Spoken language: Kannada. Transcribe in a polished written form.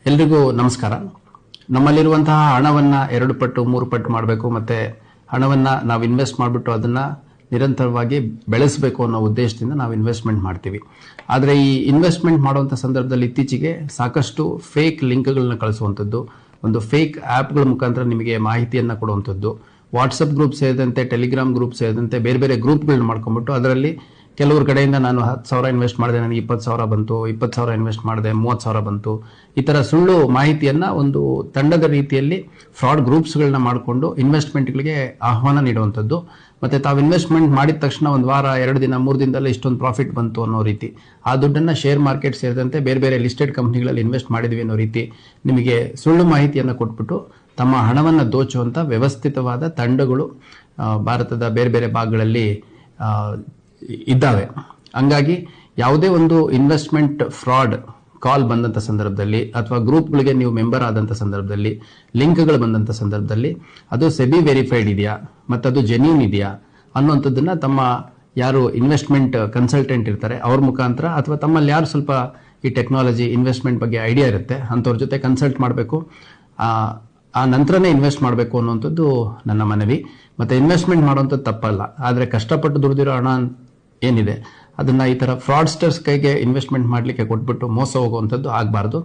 ಎಲ್ರಿಗೂ ನಮಸ್ಕಾರ. ನಮ್ಮಲ್ಲಿರುವಂತಹ ಹಣವನ್ನ 2 ಪಟ್ಟು 3 ಪಟ್ಟು ಮಾಡಬೇಕು, ಮತ್ತೆ ಹಣವನ್ನ ನಾವು ಇನ್ವೆಸ್ಟ್ ಮಾಡಿಬಿಟ್ಟು ಅದನ್ನ ನಿರಂತರವಾಗಿ ಬೆಳೆಸಬೇಕು ಅನ್ನೋ ಉದ್ದೇಶದಿಂದ ನಾವು ಇನ್ವೆಸ್ಟ್ಮೆಂಟ್ ಮಾಡ್ತೀವಿ. ಆದರೆ ಈ ಇನ್ವೆಸ್ಟ್ಮೆಂಟ್ ಮಾಡುವಂಥ ಸಂದರ್ಭದಲ್ಲಿ ಇತ್ತೀಚೆಗೆ ಸಾಕಷ್ಟು ಫೇಕ್ ಲಿಂಕ್ಗಳನ್ನ ಕಳಿಸುವಂಥದ್ದು, ಒಂದು ಫೇಕ್ ಆ್ಯಪ್ಗಳ ಮುಖಾಂತರ ನಿಮಗೆ ಮಾಹಿತಿಯನ್ನು ಕೊಡುವಂಥದ್ದು, ವಾಟ್ಸಪ್ ಗ್ರೂಪ್ ಸೇರಿದಂತೆ ಟೆಲಿಗ್ರಾಮ್ ಗ್ರೂಪ್ ಸೇರಿದಂತೆ ಬೇರೆ ಬೇರೆ ಗ್ರೂಪ್ಗಳನ್ನ ಮಾಡ್ಕೊಂಡ್ಬಿಟ್ಟು ಅದರಲ್ಲಿ ಕೆಲವ್ರ ಕಡೆಯಿಂದ ನಾನು 10,000 ಇನ್ವೆಸ್ಟ್ ಮಾಡಿದೆ, ನನಗೆ 20,000 ಬಂತು, 20,000 ಇನ್ವೆಸ್ಟ್ ಮಾಡಿದೆ, 30,000 ಬಂತು, ಈ ಥರ ಸುಳ್ಳು ಮಾಹಿತಿಯನ್ನು ಒಂದು ತಂಡದ ರೀತಿಯಲ್ಲಿ ಫ್ರಾಡ್ ಗ್ರೂಪ್ಸ್ಗಳನ್ನ ಮಾಡಿಕೊಂಡು ಇನ್ವೆಸ್ಟ್ಮೆಂಟ್ಗಳಿಗೆ ಆಹ್ವಾನ ನೀಡುವಂಥದ್ದು. ಮತ್ತು ತಾವು ಇನ್ವೆಸ್ಟ್ಮೆಂಟ್ ಮಾಡಿದ ತಕ್ಷಣ 1 ವಾರ 2 ದಿನ 3 ದಿನದಲ್ಲೇ ಇಷ್ಟೊಂದು ಪ್ರಾಫಿಟ್ ಬಂತು ಅನ್ನೋ ರೀತಿ, ಆ ದುಡ್ಡನ್ನು ಶೇರ್ ಮಾರ್ಕೆಟ್ ಸೇರಿದಂತೆ ಬೇರೆ ಬೇರೆ ಲಿಸ್ಟೆಡ್ ಕಂಪ್ನಿಗಳಲ್ಲಿ ಇನ್ವೆಸ್ಟ್ ಮಾಡಿದ್ವಿ ಅನ್ನೋ ರೀತಿ ನಿಮಗೆ ಸುಳ್ಳು ಮಾಹಿತಿಯನ್ನು ಕೊಟ್ಬಿಟ್ಟು ತಮ್ಮ ಹಣವನ್ನು ದೋಚುವಂಥ ವ್ಯವಸ್ಥಿತವಾದ ತಂಡಗಳು ಭಾರತದ ಬೇರೆ ಬೇರೆ ಭಾಗಗಳಲ್ಲಿ ಇದ್ದಾವೆ. ಹಂಗಾಗಿ ಯಾವುದೇ ಒಂದು ಇನ್ವೆಸ್ಟ್ಮೆಂಟ್ ಫ್ರಾಡ್ ಕಾಲ್ ಬಂದಂಥ ಸಂದರ್ಭದಲ್ಲಿ ಅಥವಾ ಗ್ರೂಪ್ಗಳಿಗೆ ನೀವು ಮೆಂಬರ್ ಆದಂಥ ಸಂದರ್ಭದಲ್ಲಿ ಲಿಂಕ್ಗಳು ಬಂದಂಥ ಸಂದರ್ಭದಲ್ಲಿ ಅದು ಸೆಬಿ ವೆರಿಫೈಡ್ ಇದೆಯಾ ಮತ್ತು ಅದು ಜೆನ್ಯೂನ್ ಇದೆಯಾ ಅನ್ನುವಂಥದ್ದನ್ನು ತಮ್ಮ ಯಾರು ಇನ್ವೆಸ್ಟ್ಮೆಂಟ್ ಕನ್ಸಲ್ಟೆಂಟ್ ಇರ್ತಾರೆ ಅವ್ರ ಮುಖಾಂತರ ಅಥವಾ ತಮ್ಮಲ್ಲಿ ಯಾರು ಸ್ವಲ್ಪ ಈ ಟೆಕ್ನಾಲಜಿ ಇನ್ವೆಸ್ಟ್ಮೆಂಟ್ ಬಗ್ಗೆ ಐಡಿಯಾ ಇರುತ್ತೆ ಅಂಥವ್ರ ಜೊತೆ ಕನ್ಸಲ್ಟ್ ಮಾಡಬೇಕು. ಆ ನಂತರನೇ ಇನ್ವೆಸ್ಟ್ ಮಾಡಬೇಕು ಅನ್ನುವಂಥದ್ದು ನನ್ನ ಮನವಿ. ಮತ್ತು ಇನ್ವೆಸ್ಟ್ಮೆಂಟ್ ಮಾಡುವಂಥದ್ದು ತಪ್ಪಲ್ಲ, ಆದರೆ ಕಷ್ಟಪಟ್ಟು ದುಡಿದಿರೋ ಹಣ ಏನಿದೆ ಅದನ್ನು ಈ ಥರ ಫ್ರಾಡ್ಸ್ಟರ್ಸ್ ಕೈಗೆ ಇನ್ವೆಸ್ಟ್ಮೆಂಟ್ ಮಾಡಲಿಕ್ಕೆ ಕೊಟ್ಬಿಟ್ಟು ಮೋಸ ಹೋಗುವಂಥದ್ದು ಆಗಬಾರ್ದು.